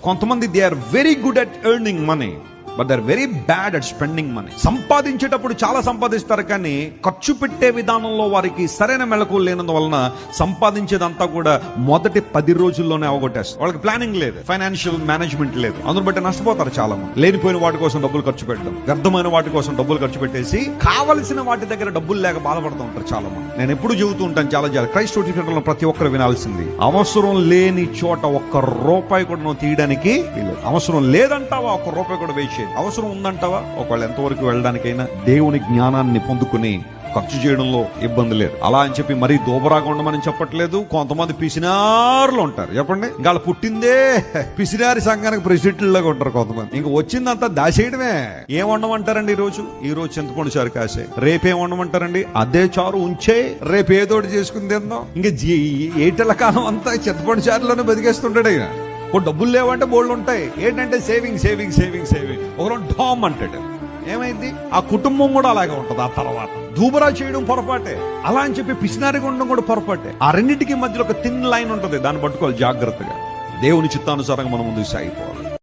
కొంతమంది they are very good at earning money, but they are very bad at spending money. సంపాదించేటప్పుడు చాలా సంపాదిస్తారు, కానీ ఖర్చు పెట్టే విధానంలో వారికి సరైన మెళకువలు లేనందువలన సంపాదించేదంతా కూడా మొదటి 10 రోజుల్లోనే అవగొట్టేస్తారు. వాళ్ళకి ప్లానింగ్ లేదు, ఫైనాన్షియల్ మేనేజ్మెంట్ లేదు. అందును బట్టి నష్టపోతారు చాలా మంది. లేనిపోయిన వాటి కోసం డబ్బులు ఖర్చు పెట్టడం, వ్యర్థమైన వాటి కోసం డబ్బులు ఖర్చు పెట్టేసి కావలసిన వాటి దగ్గర డబ్బులు లేక బాధపడుతూ ఉంటారు చాలా మంది. నేను ఎప్పుడు చెబుతూ ఉంటాను, చాలా క్రైస్ట్ టీచర్లో ప్రతి ఒక్కరు వినాల్సింది, అవసరం లేని చోట ఒక్క రూపాయి కూడా నువ్వు తీయడానికి లేదు. అవసరం లేదంటావా, ఒక్క రూపాయి కూడా వేస్ట్. అవసరం ఉందంటావా, ఒకవేళ ఎంతవరకు వెళ్ళడానికైనా దేవుని జ్ఞానాన్ని పొందుకుని ఖర్చు చేయడంలో ఇబ్బంది లేదు. అలా అని చెప్పి మరీ దోబరాగా ఉండమని చెప్పట్లేదు. కొంతమంది పిసినారులు ఉంటారు, చెప్పండి, ఇంకా పుట్టిందే పిసినారి సంఘానికి ప్రెసిడెంట్లాగా ఉంటారు కొంతమంది. ఇంకా వచ్చిందంతా దాచేయడమే. ఏం వండమంటారండి ఈ రోజు చింతపండు చారు కాసే, రేపేం వండమంటారండి, అదే చారు ఉంచే, రేపు ఏదోటి చేసుకుని తిందాం. ఇంకా ఏటల కాలం అంతా చింతపండు చారులోనే బతికేస్తుంటాడు. ఆయన డబ్బులు లేవంటే బోళ్ళు ఉంటాయి. ఏంటంటే సేవింగ్ సేవింగ్ సేవింగ్ సేవింగ్. ఒకరు డామ్ అంటాడు. ఏమైంది, ఆ కుటుంబం కూడా అలాగే ఉంటది. ఆ తర్వాత దూబరా చేయడం పొరపాటే, అలా అని చెప్పి పిసినారిగా ఉండడం కూడా పొరపాటే. ఆ రెండింటికి మధ్యలో ఒక థిన్ లైన్ ఉంటుంది, దాన్ని పట్టుకోవాలి జాగ్రత్తగా. దేవుని చిత్తానుసారంగా మనం ముందుకు సాగిపోవాలి.